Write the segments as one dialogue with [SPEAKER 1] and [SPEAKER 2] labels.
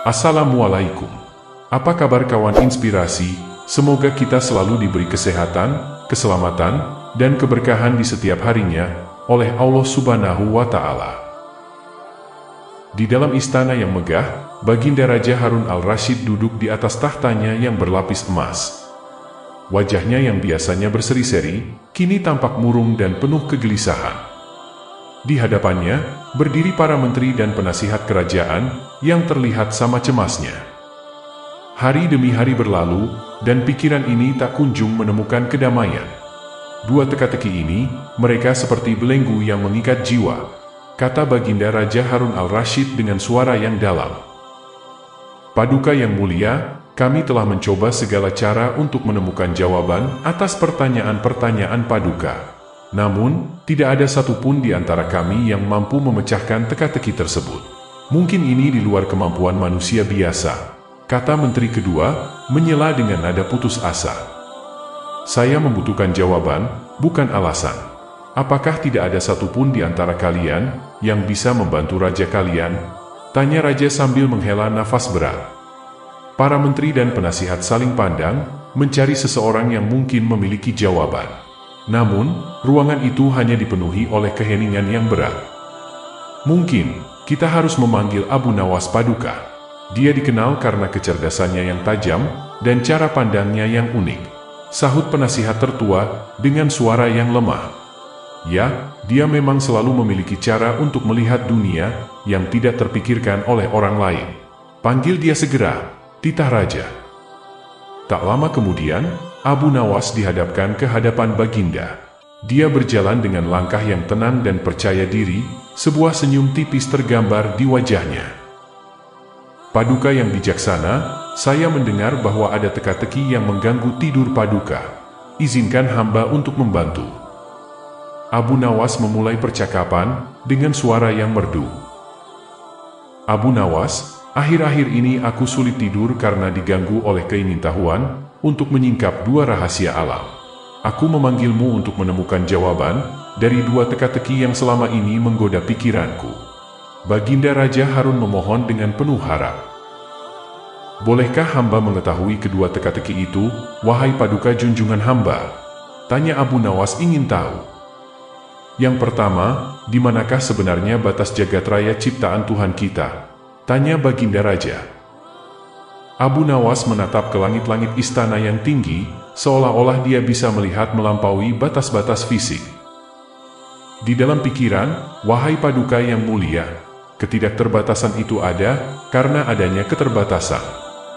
[SPEAKER 1] Assalamualaikum. Apa kabar kawan inspirasi? Semoga kita selalu diberi kesehatan, keselamatan, dan keberkahan di setiap harinya oleh Allah Subhanahu wa Ta'ala. Di dalam istana yang megah, Baginda Raja Harun al-Rasyid duduk di atas tahtanya yang berlapis emas. Wajahnya yang biasanya berseri-seri, kini tampak murung dan penuh kegelisahan. Di hadapannya, berdiri para menteri dan penasihat kerajaan yang terlihat sama cemasnya. Hari demi hari berlalu, dan pikiran ini tak kunjung menemukan kedamaian. Dua teka-teki ini, mereka seperti belenggu yang mengikat jiwa, kata Baginda Raja Harun al-Rasyid dengan suara yang dalam. Paduka yang mulia, kami telah mencoba segala cara untuk menemukan jawaban atas pertanyaan-pertanyaan Paduka. Namun, tidak ada satupun di antara kami yang mampu memecahkan teka-teki tersebut. Mungkin ini di luar kemampuan manusia biasa, kata menteri kedua, menyela dengan nada putus asa. Saya membutuhkan jawaban, bukan alasan. Apakah tidak ada satupun di antara kalian yang bisa membantu raja kalian? Tanya raja sambil menghela nafas berat. Para menteri dan penasihat saling pandang, mencari seseorang yang mungkin memiliki jawaban. Namun, ruangan itu hanya dipenuhi oleh keheningan yang berat. Mungkin, kita harus memanggil Abu Nawas Paduka. Dia dikenal karena kecerdasannya yang tajam dan cara pandangnya yang unik, sahut penasihat tertua dengan suara yang lemah. Ya, dia memang selalu memiliki cara untuk melihat dunia yang tidak terpikirkan oleh orang lain. Panggil dia segera, titah raja. Tak lama kemudian, Abu Nawas dihadapkan ke hadapan Baginda. Dia berjalan dengan langkah yang tenang dan percaya diri, sebuah senyum tipis tergambar di wajahnya. Paduka yang bijaksana, saya mendengar bahwa ada teka-teki yang mengganggu tidur Paduka. Izinkan hamba untuk membantu. Abu Nawas memulai percakapan dengan suara yang merdu. Abu Nawas, akhir-akhir ini aku sulit tidur karena diganggu oleh keingintahuan untuk menyingkap dua rahasia alam. Aku memanggilmu untuk menemukan jawaban dari dua teka-teki yang selama ini menggoda pikiranku. Baginda Raja Harun memohon dengan penuh harap. Bolehkah hamba mengetahui kedua teka-teki itu, wahai Paduka junjungan hamba? Tanya Abu Nawas ingin tahu. Yang pertama, di manakah sebenarnya batas jagat raya ciptaan Tuhan kita? Tanya Baginda Raja. Abu Nawas menatap ke langit-langit istana yang tinggi, seolah-olah dia bisa melihat melampaui batas-batas fisik. Di dalam pikiran, wahai Paduka yang mulia, ketidakterbatasan itu ada karena adanya keterbatasan.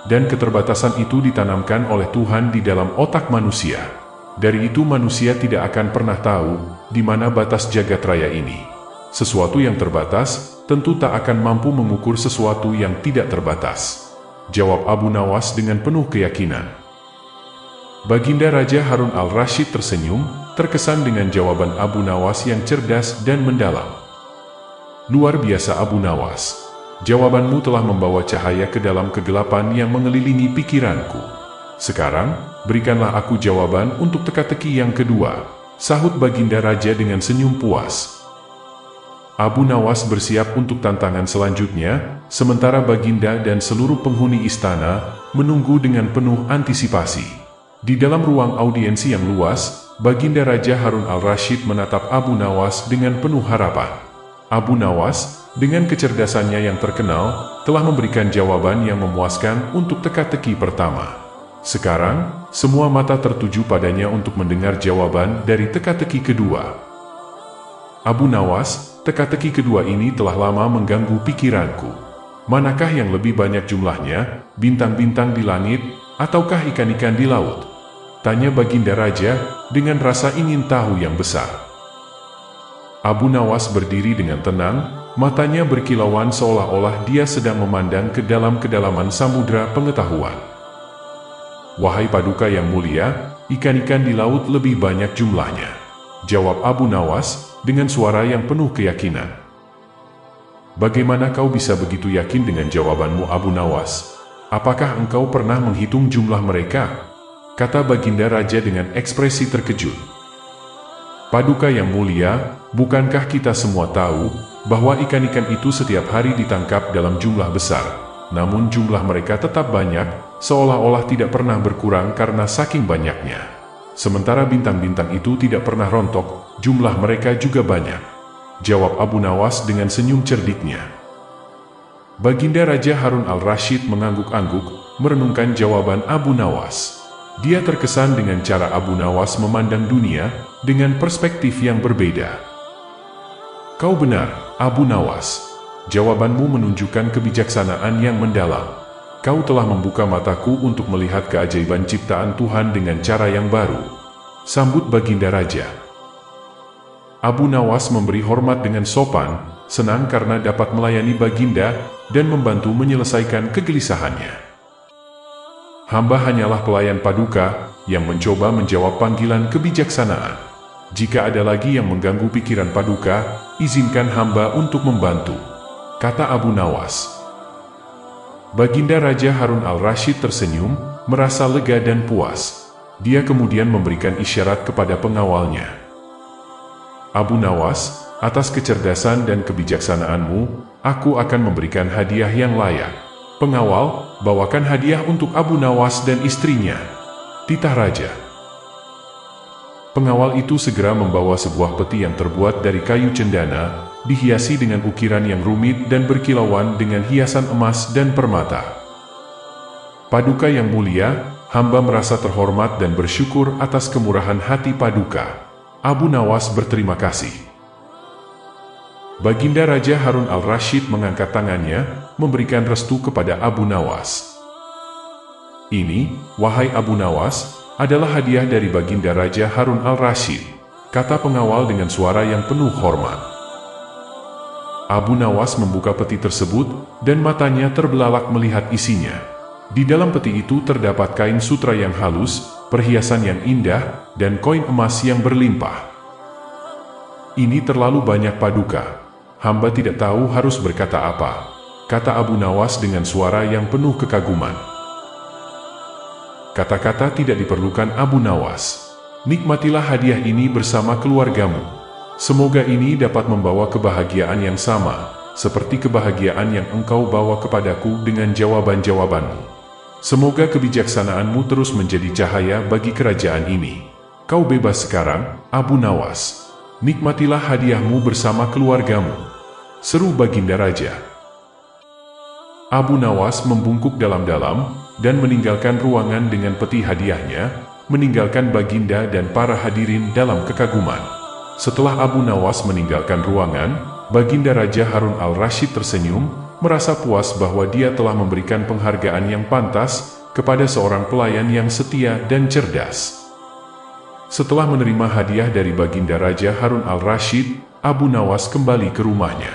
[SPEAKER 1] Dan keterbatasan itu ditanamkan oleh Tuhan di dalam otak manusia. Dari itu manusia tidak akan pernah tahu di mana batas jagat raya ini. Sesuatu yang terbatas tentu tak akan mampu mengukur sesuatu yang tidak terbatas. Jawab Abu Nawas dengan penuh keyakinan. Baginda Raja Harun al-Rasyid tersenyum, terkesan dengan jawaban Abu Nawas yang cerdas dan mendalam. Luar biasa Abu Nawas. Jawabanmu telah membawa cahaya ke dalam kegelapan yang mengelilingi pikiranku. Sekarang, berikanlah aku jawaban untuk teka-teki yang kedua, sahut Baginda Raja dengan senyum puas. Abu Nawas bersiap untuk tantangan selanjutnya, sementara Baginda dan seluruh penghuni istana menunggu dengan penuh antisipasi. Di dalam ruang audiensi yang luas, Baginda Raja Harun al-Rasyid menatap Abu Nawas dengan penuh harapan. Abu Nawas, dengan kecerdasannya yang terkenal, telah memberikan jawaban yang memuaskan untuk teka-teki pertama. Sekarang, semua mata tertuju padanya untuk mendengar jawaban dari teka-teki kedua. Abu Nawas, teka-teki kedua ini telah lama mengganggu pikiranku. Manakah yang lebih banyak jumlahnya, bintang-bintang di langit, ataukah ikan-ikan di laut? Tanya Baginda Raja, dengan rasa ingin tahu yang besar. Abu Nawas berdiri dengan tenang, matanya berkilauan seolah-olah dia sedang memandang ke dalam kedalaman samudra pengetahuan. Wahai Paduka yang mulia, ikan-ikan di laut lebih banyak jumlahnya. Jawab Abu Nawas, dengan suara yang penuh keyakinan. Bagaimana kau bisa begitu yakin dengan jawabanmu Abu Nawas? Apakah engkau pernah menghitung jumlah mereka? Kata Baginda Raja dengan ekspresi terkejut. Paduka yang mulia, bukankah kita semua tahu bahwa ikan-ikan itu setiap hari ditangkap dalam jumlah besar? namun jumlah mereka tetap banyak, seolah-olah tidak pernah berkurang karena saking banyaknya. Sementara bintang-bintang itu tidak pernah rontok, jumlah mereka juga banyak. Jawab Abu Nawas dengan senyum cerdiknya. Baginda Raja Harun al-Rasyid mengangguk-angguk, merenungkan jawaban Abu Nawas. Dia terkesan dengan cara Abu Nawas memandang dunia, dengan perspektif yang berbeda. Kau benar, Abu Nawas. Jawabanmu menunjukkan kebijaksanaan yang mendalam. Kau telah membuka mataku untuk melihat keajaiban ciptaan Tuhan dengan cara yang baru. Sambut Baginda Raja. Abu Nawas memberi hormat dengan sopan, senang karena dapat melayani Baginda dan membantu menyelesaikan kegelisahannya. Hamba hanyalah pelayan Paduka yang mencoba menjawab panggilan kebijaksanaan. Jika ada lagi yang mengganggu pikiran Paduka, izinkan hamba untuk membantu, kata Abu Nawas. Baginda Raja Harun al-Rasyid tersenyum, merasa lega dan puas. Dia kemudian memberikan isyarat kepada pengawalnya. Abu Nawas, atas kecerdasan dan kebijaksanaanmu, aku akan memberikan hadiah yang layak. Pengawal, bawakan hadiah untuk Abu Nawas dan istrinya, titah Raja. Pengawal itu segera membawa sebuah peti yang terbuat dari kayu cendana, dihiasi dengan ukiran yang rumit dan berkilauan dengan hiasan emas dan permata. Paduka yang mulia, hamba merasa terhormat dan bersyukur atas kemurahan hati Paduka. Abu Nawas berterima kasih. Baginda Raja Harun al-Rasyid mengangkat tangannya, memberikan restu kepada Abu Nawas. Ini, wahai Abu Nawas, adalah hadiah dari Baginda Raja Harun al-Rasyid, kata pengawal dengan suara yang penuh hormat. Abu Nawas membuka peti tersebut, dan matanya terbelalak melihat isinya. Di dalam peti itu terdapat kain sutra yang halus, perhiasan yang indah, dan koin emas yang berlimpah. Ini terlalu banyak Paduka. Hamba tidak tahu harus berkata apa, kata Abu Nawas dengan suara yang penuh kekaguman. Kata-kata tidak diperlukan Abu Nawas. Nikmatilah hadiah ini bersama keluargamu. Semoga ini dapat membawa kebahagiaan yang sama, seperti kebahagiaan yang engkau bawa kepadaku dengan jawaban-jawabanmu. Semoga kebijaksanaanmu terus menjadi cahaya bagi kerajaan ini. Kau bebas sekarang, Abu Nawas. Nikmatilah hadiahmu bersama keluargamu, seru Baginda Raja. Abu Nawas membungkuk dalam-dalam dan meninggalkan ruangan dengan peti hadiahnya, meninggalkan Baginda dan para hadirin dalam kekaguman. Setelah Abu Nawas meninggalkan ruangan, Baginda Raja Harun al-Rasyid tersenyum, merasa puas bahwa dia telah memberikan penghargaan yang pantas kepada seorang pelayan yang setia dan cerdas. Setelah menerima hadiah dari Baginda Raja Harun al-Rasyid, Abu Nawas kembali ke rumahnya.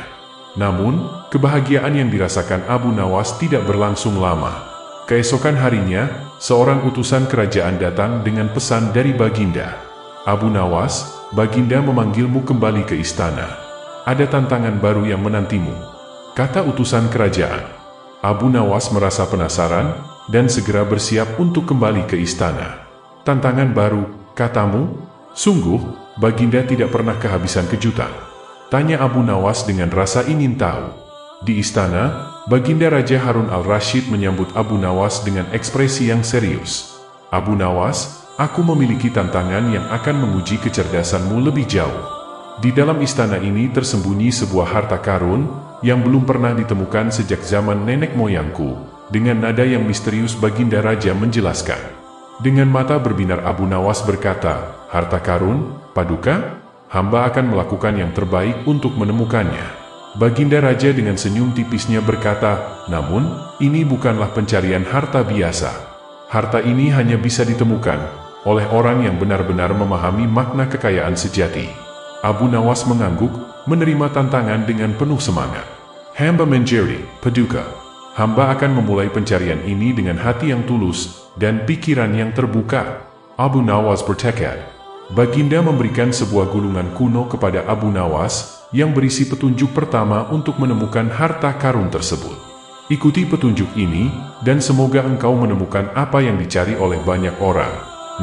[SPEAKER 1] Namun, kebahagiaan yang dirasakan Abu Nawas tidak berlangsung lama. Keesokan harinya, seorang utusan kerajaan datang dengan pesan dari Baginda. Abu Nawas, Baginda memanggilmu kembali ke istana. Ada tantangan baru yang menantimu, kata utusan kerajaan. Abu Nawas merasa penasaran dan segera bersiap untuk kembali ke istana. Tantangan baru, katamu? Sungguh, Baginda tidak pernah kehabisan kejutan, tanya Abu Nawas dengan rasa ingin tahu. Di istana, Baginda Raja Harun al-Rasyid menyambut Abu Nawas dengan ekspresi yang serius. Abu Nawas, aku memiliki tantangan yang akan menguji kecerdasanmu lebih jauh. Di dalam istana ini tersembunyi sebuah harta karun yang belum pernah ditemukan sejak zaman nenek moyangku. Dengan nada yang misterius Baginda Raja menjelaskan. Dengan mata berbinar Abu Nawas berkata, harta karun, Paduka? Hamba akan melakukan yang terbaik untuk menemukannya. Baginda Raja dengan senyum tipisnya berkata, namun, ini bukanlah pencarian harta biasa. Harta ini hanya bisa ditemukan oleh orang yang benar-benar memahami makna kekayaan sejati. Abu Nawas mengangguk, menerima tantangan dengan penuh semangat. Hamba mencari, Paduka. Hamba akan memulai pencarian ini dengan hati yang tulus dan pikiran yang terbuka. Abu Nawas bertekad. Baginda memberikan sebuah gulungan kuno kepada Abu Nawas yang berisi petunjuk pertama untuk menemukan harta karun tersebut. Ikuti petunjuk ini dan semoga engkau menemukan apa yang dicari oleh banyak orang,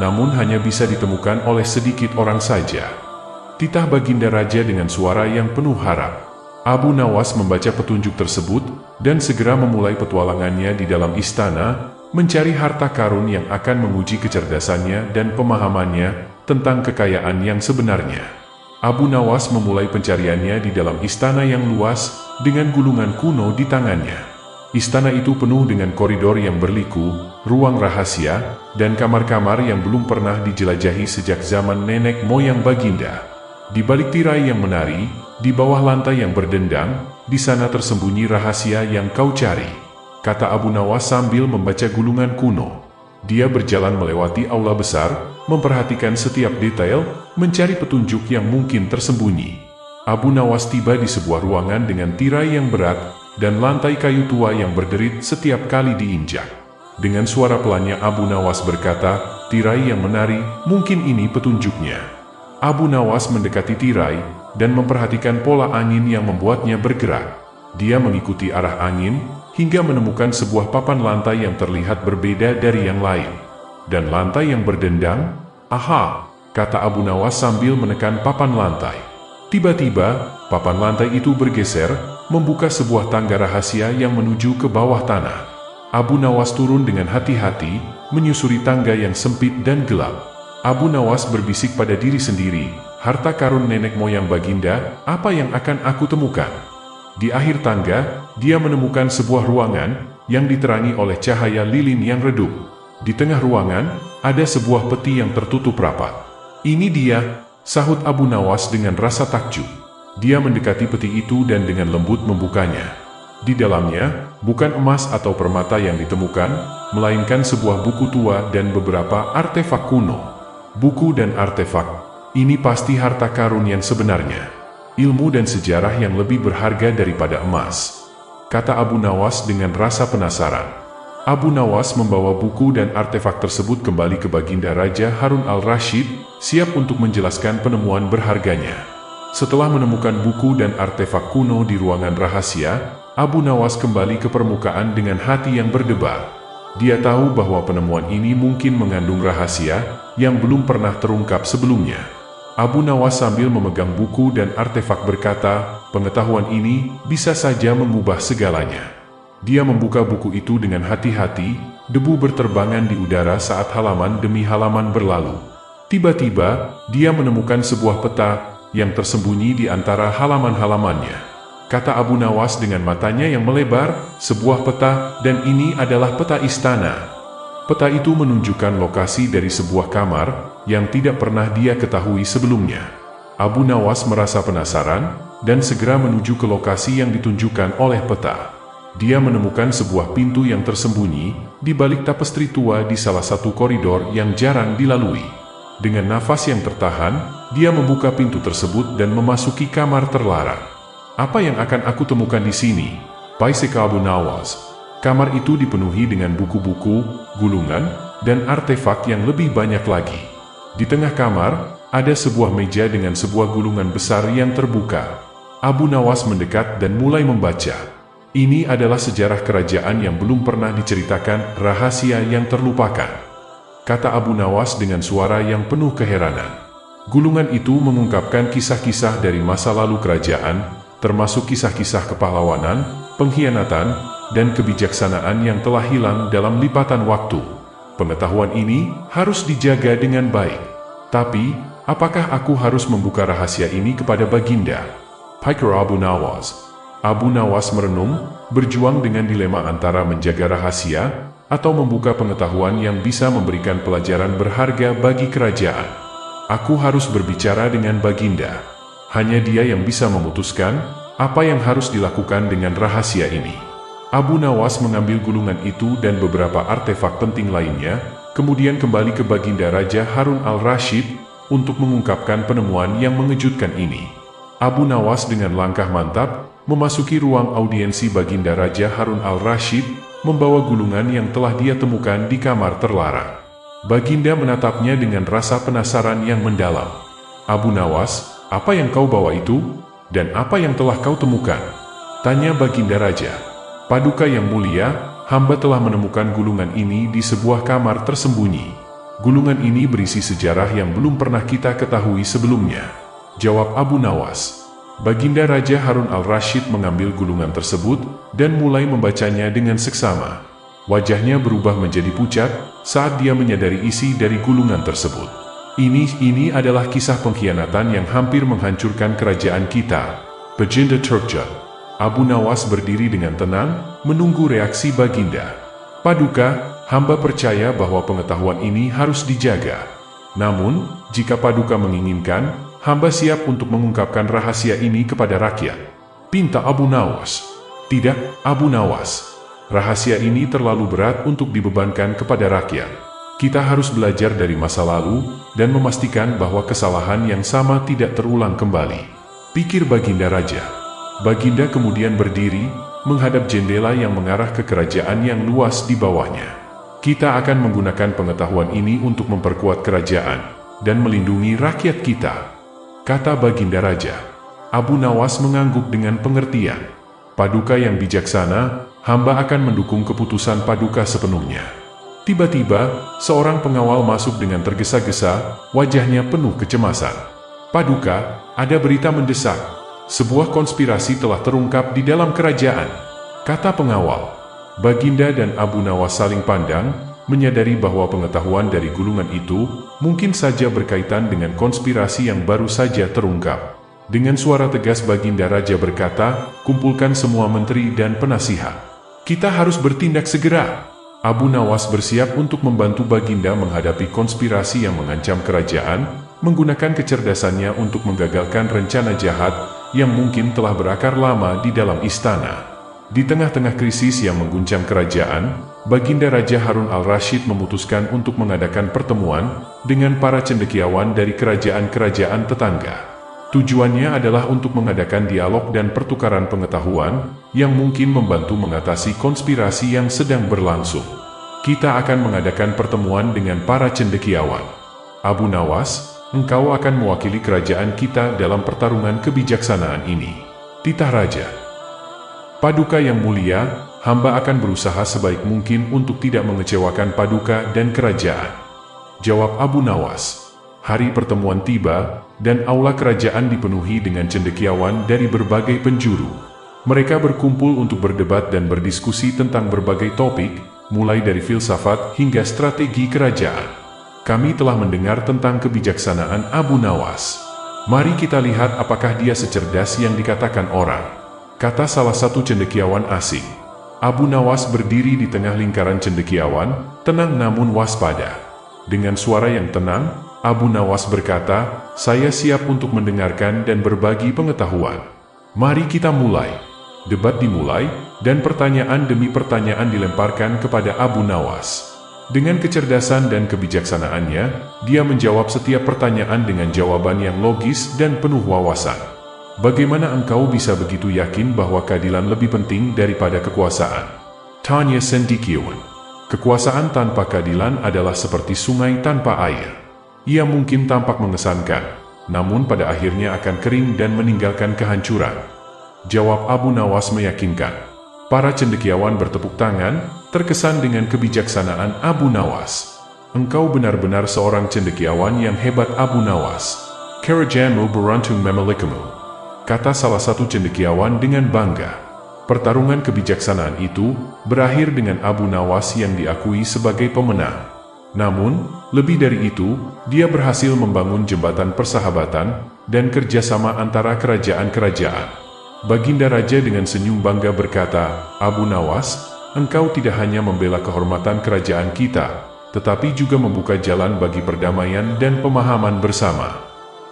[SPEAKER 1] namun hanya bisa ditemukan oleh sedikit orang saja. Titah Baginda Raja dengan suara yang penuh harap. Abu Nawas membaca petunjuk tersebut dan segera memulai petualangannya di dalam istana, mencari harta karun yang akan menguji kecerdasannya dan pemahamannya tentang kekayaan yang sebenarnya. Abu Nawas memulai pencariannya di dalam istana yang luas dengan gulungan kuno di tangannya. Istana itu penuh dengan koridor yang berliku, ruang rahasia, dan kamar-kamar yang belum pernah dijelajahi sejak zaman nenek moyang Baginda. Di balik tirai yang menari, di bawah lantai yang berdendang, di sana tersembunyi rahasia yang kau cari, kata Abu Nawas sambil membaca gulungan kuno. Dia berjalan melewati aula besar, memperhatikan setiap detail, mencari petunjuk yang mungkin tersembunyi. Abu Nawas tiba di sebuah ruangan dengan tirai yang berat dan lantai kayu tua yang berderit setiap kali diinjak. Dengan suara pelannya Abu Nawas berkata, "Tirai yang menari, mungkin ini petunjuknya." Abu Nawas mendekati tirai dan memperhatikan pola angin yang membuatnya bergerak. Dia mengikuti arah angin hingga menemukan sebuah papan lantai yang terlihat berbeda dari yang lain. Dan lantai yang berdendang, "Aha," kata Abu Nawas sambil menekan papan lantai. Tiba-tiba, papan lantai itu bergeser, membuka sebuah tangga rahasia yang menuju ke bawah tanah. Abu Nawas turun dengan hati-hati, menyusuri tangga yang sempit dan gelap. Abu Nawas berbisik pada diri sendiri, "Harta karun nenek moyang Baginda, apa yang akan aku temukan?" Di akhir tangga, dia menemukan sebuah ruangan yang diterangi oleh cahaya lilin yang redup. Di tengah ruangan, ada sebuah peti yang tertutup rapat. "Ini dia," sahut Abu Nawas dengan rasa takjub. Dia mendekati peti itu dan dengan lembut membukanya. Di dalamnya, bukan emas atau permata yang ditemukan, melainkan sebuah buku tua dan beberapa artefak kuno. Buku dan artefak, ini pasti harta karun yang sebenarnya. Ilmu dan sejarah yang lebih berharga daripada emas, kata Abu Nawas dengan rasa penasaran. Abu Nawas membawa buku dan artefak tersebut kembali ke Baginda Raja Harun al-Rashid, siap untuk menjelaskan penemuan berharganya. Setelah menemukan buku dan artefak kuno di ruangan rahasia, Abu Nawas kembali ke permukaan dengan hati yang berdebar. Dia tahu bahwa penemuan ini mungkin mengandung rahasia yang belum pernah terungkap sebelumnya. Abu Nawas sambil memegang buku dan artefak berkata, "Pengetahuan ini bisa saja mengubah segalanya." Dia membuka buku itu dengan hati-hati, debu berterbangan di udara saat halaman demi halaman berlalu. Tiba-tiba, dia menemukan sebuah peta yang tersembunyi di antara halaman-halamannya. Kata Abu Nawas dengan matanya yang melebar, "Sebuah peta, dan ini adalah peta istana." Peta itu menunjukkan lokasi dari sebuah kamar yang tidak pernah dia ketahui sebelumnya. Abu Nawas merasa penasaran dan segera menuju ke lokasi yang ditunjukkan oleh peta. Dia menemukan sebuah pintu yang tersembunyi di balik tapestri tua di salah satu koridor yang jarang dilalui. Dengan nafas yang tertahan, dia membuka pintu tersebut dan memasuki kamar terlarang. "Apa yang akan aku temukan di sini?" Paiseka Abu Nawas. Kamar itu dipenuhi dengan buku-buku, gulungan, dan artefak yang lebih banyak lagi. Di tengah kamar, ada sebuah meja dengan sebuah gulungan besar yang terbuka. Abu Nawas mendekat dan mulai membaca. Ini adalah sejarah kerajaan yang belum pernah diceritakan, rahasia yang terlupakan, kata Abu Nawas dengan suara yang penuh keheranan. Gulungan itu mengungkapkan kisah-kisah dari masa lalu kerajaan, termasuk kisah-kisah kepahlawanan, pengkhianatan, dan kebijaksanaan yang telah hilang dalam lipatan waktu. Pengetahuan ini harus dijaga dengan baik. Tapi, apakah aku harus membuka rahasia ini kepada Baginda? Pikir Abu Nawas. Abu Nawas merenung, berjuang dengan dilema antara menjaga rahasia atau membuka pengetahuan yang bisa memberikan pelajaran berharga bagi kerajaan. Aku harus berbicara dengan Baginda. Hanya dia yang bisa memutuskan apa yang harus dilakukan dengan rahasia ini. Abu Nawas mengambil gulungan itu dan beberapa artefak penting lainnya, kemudian kembali ke Baginda Raja Harun al-Rashid untuk mengungkapkan penemuan yang mengejutkan ini. Abu Nawas dengan langkah mantap memasuki ruang audiensi Baginda Raja Harun al-Rashid, membawa gulungan yang telah dia temukan di kamar terlarang. Baginda menatapnya dengan rasa penasaran yang mendalam. "Abu Nawas, apa yang kau bawa itu? Dan apa yang telah kau temukan?" tanya Baginda Raja. "Paduka yang mulia, hamba telah menemukan gulungan ini di sebuah kamar tersembunyi. Gulungan ini berisi sejarah yang belum pernah kita ketahui sebelumnya," jawab Abu Nawas. Baginda Raja Harun al-Rashid mengambil gulungan tersebut dan mulai membacanya dengan seksama. Wajahnya berubah menjadi pucat saat dia menyadari isi dari gulungan tersebut. Ini adalah kisah pengkhianatan yang hampir menghancurkan kerajaan kita. Baginda Turkja. Abu Nawas berdiri dengan tenang, menunggu reaksi Baginda. Paduka, hamba percaya bahwa pengetahuan ini harus dijaga. Namun, jika Paduka menginginkan, hamba siap untuk mengungkapkan rahasia ini kepada rakyat. Pinta Abu Nawas. Tidak, Abu Nawas. Rahasia ini terlalu berat untuk dibebankan kepada rakyat. Kita harus belajar dari masa lalu dan memastikan bahwa kesalahan yang sama tidak terulang kembali. Pikir Baginda Raja. Baginda kemudian berdiri, menghadap jendela yang mengarah ke kerajaan yang luas di bawahnya. Kita akan menggunakan pengetahuan ini untuk memperkuat kerajaan dan melindungi rakyat kita, kata Baginda Raja. Abu Nawas mengangguk dengan pengertian. Paduka yang bijaksana, hamba akan mendukung keputusan Paduka sepenuhnya. Tiba-tiba, seorang pengawal masuk dengan tergesa-gesa, wajahnya penuh kecemasan. Paduka, ada berita mendesak. Sebuah konspirasi telah terungkap di dalam kerajaan, kata pengawal. Baginda dan Abu Nawas saling pandang, menyadari bahwa pengetahuan dari gulungan itu mungkin saja berkaitan dengan konspirasi yang baru saja terungkap. Dengan suara tegas Baginda Raja berkata, kumpulkan semua menteri dan penasihat. Kita harus bertindak segera. Abu Nawas bersiap untuk membantu Baginda menghadapi konspirasi yang mengancam kerajaan, menggunakan kecerdasannya untuk menggagalkan rencana jahat yang mungkin telah berakar lama di dalam istana. Di tengah-tengah krisis yang mengguncang kerajaan, Baginda Raja Harun al-Rashid memutuskan untuk mengadakan pertemuan dengan para cendekiawan dari kerajaan-kerajaan tetangga. Tujuannya adalah untuk mengadakan dialog dan pertukaran pengetahuan yang mungkin membantu mengatasi konspirasi yang sedang berlangsung. Kita akan mengadakan pertemuan dengan para cendekiawan. Abu Nawas, engkau akan mewakili kerajaan kita dalam pertarungan kebijaksanaan ini. Titah Raja. Paduka yang mulia, hamba akan berusaha sebaik mungkin untuk tidak mengecewakan Paduka dan kerajaan. Jawab Abu Nawas. Hari pertemuan tiba, dan aula kerajaan dipenuhi dengan cendekiawan dari berbagai penjuru. Mereka berkumpul untuk berdebat dan berdiskusi tentang berbagai topik, mulai dari filsafat hingga strategi kerajaan. Kami telah mendengar tentang kebijaksanaan Abu Nawas. Mari kita lihat apakah dia secerdas yang dikatakan orang, kata salah satu cendekiawan asing. Abu Nawas berdiri di tengah lingkaran cendekiawan, tenang namun waspada. Dengan suara yang tenang, Abu Nawas berkata, saya siap untuk mendengarkan dan berbagi pengetahuan. Mari kita mulai. Debat dimulai, dan pertanyaan demi pertanyaan dilemparkan kepada Abu Nawas. Dengan kecerdasan dan kebijaksanaannya, dia menjawab setiap pertanyaan dengan jawaban yang logis dan penuh wawasan. Bagaimana engkau bisa begitu yakin bahwa keadilan lebih penting daripada kekuasaan? Tanya cendekiawan. Kekuasaan tanpa keadilan adalah seperti sungai tanpa air. Ia mungkin tampak mengesankan, namun pada akhirnya akan kering dan meninggalkan kehancuran. Jawab Abu Nawas meyakinkan. Para cendekiawan bertepuk tangan, terkesan dengan kebijaksanaan Abu Nawas. Engkau benar-benar seorang cendekiawan yang hebat Abu Nawas. Kerajaanmu beruntung memilikimu, kata salah satu cendekiawan dengan bangga. Pertarungan kebijaksanaan itu berakhir dengan Abu Nawas yang diakui sebagai pemenang. Namun, lebih dari itu, dia berhasil membangun jembatan persahabatan dan kerjasama antara kerajaan-kerajaan. Baginda Raja dengan senyum bangga berkata, Abu Nawas, engkau tidak hanya membela kehormatan kerajaan kita, tetapi juga membuka jalan bagi perdamaian dan pemahaman bersama.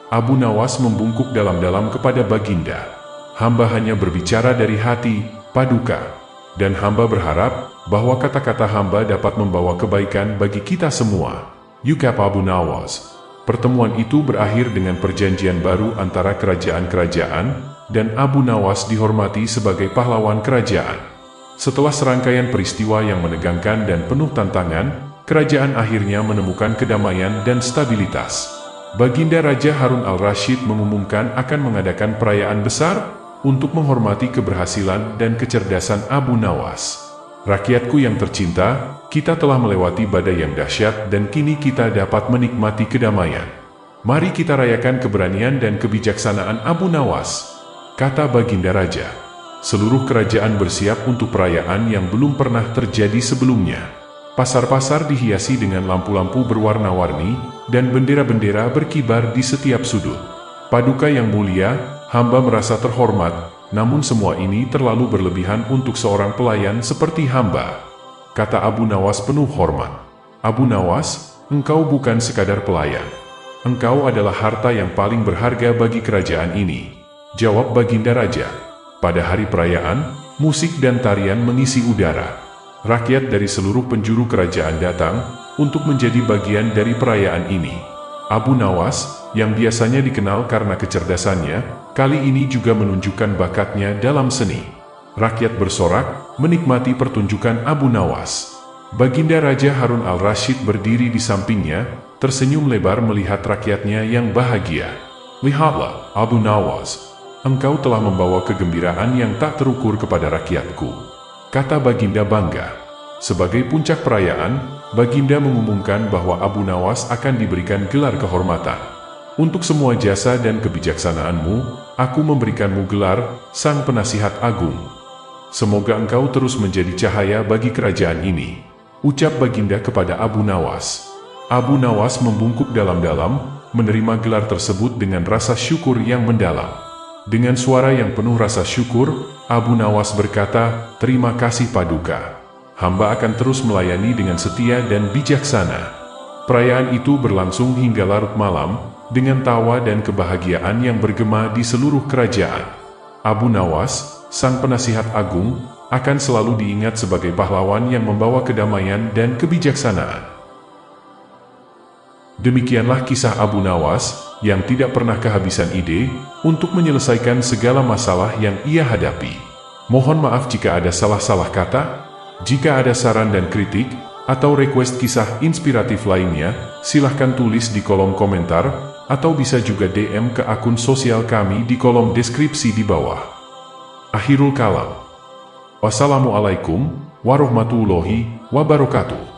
[SPEAKER 1] Abu Nawas membungkuk dalam-dalam kepada Baginda. Hamba hanya berbicara dari hati, Paduka. Dan hamba berharap bahwa kata-kata hamba dapat membawa kebaikan bagi kita semua. Ucap Abu Nawas. Pertemuan itu berakhir dengan perjanjian baru antara kerajaan-kerajaan, dan Abu Nawas dihormati sebagai pahlawan kerajaan. Setelah serangkaian peristiwa yang menegangkan dan penuh tantangan, kerajaan akhirnya menemukan kedamaian dan stabilitas. Baginda Raja Harun al-Rashid mengumumkan akan mengadakan perayaan besar untuk menghormati keberhasilan dan kecerdasan Abu Nawas. Rakyatku yang tercinta, kita telah melewati badai yang dahsyat dan kini kita dapat menikmati kedamaian. Mari kita rayakan keberanian dan kebijaksanaan Abu Nawas. kata Baginda Raja. Seluruh kerajaan bersiap untuk perayaan yang belum pernah terjadi sebelumnya. Pasar-pasar dihiasi dengan lampu-lampu berwarna-warni, dan bendera-bendera berkibar di setiap sudut. Paduka yang mulia, hamba merasa terhormat, namun semua ini terlalu berlebihan untuk seorang pelayan seperti hamba, kata Abu Nawas penuh hormat. Abu Nawas, engkau bukan sekadar pelayan. Engkau adalah harta yang paling berharga bagi kerajaan ini, jawab Baginda Raja. Pada hari perayaan, musik dan tarian mengisi udara. Rakyat dari seluruh penjuru kerajaan datang untuk menjadi bagian dari perayaan ini. Abu Nawas, yang biasanya dikenal karena kecerdasannya, kali ini juga menunjukkan bakatnya dalam seni. Rakyat bersorak, menikmati pertunjukan Abu Nawas. Baginda Raja Harun al-Rashid berdiri di sampingnya, tersenyum lebar melihat rakyatnya yang bahagia. Lihatlah, Abu Nawas. Engkau telah membawa kegembiraan yang tak terukur kepada rakyatku, kata Baginda bangga. Sebagai puncak perayaan, Baginda mengumumkan bahwa Abu Nawas akan diberikan gelar kehormatan. Untuk semua jasa dan kebijaksanaanmu, aku memberikanmu gelar Sang Penasihat Agung. Semoga engkau terus menjadi cahaya bagi kerajaan ini, ucap Baginda kepada Abu Nawas. Abu Nawas membungkuk dalam-dalam, menerima gelar tersebut dengan rasa syukur yang mendalam. Dengan suara yang penuh rasa syukur, Abu Nawas berkata, terima kasih Paduka. Hamba akan terus melayani dengan setia dan bijaksana. Perayaan itu berlangsung hingga larut malam, dengan tawa dan kebahagiaan yang bergema di seluruh kerajaan. Abu Nawas, Sang Penasihat Agung, akan selalu diingat sebagai pahlawan yang membawa kedamaian dan kebijaksanaan. Demikianlah kisah Abu Nawas, yang tidak pernah kehabisan ide untuk menyelesaikan segala masalah yang ia hadapi. Mohon maaf jika ada salah-salah kata. Jika ada saran dan kritik, atau request kisah inspiratif lainnya, silahkan tulis di kolom komentar, atau bisa juga DM ke akun sosial kami di kolom deskripsi di bawah. Akhirul kalam. Wassalamualaikum warahmatullahi wabarakatuh.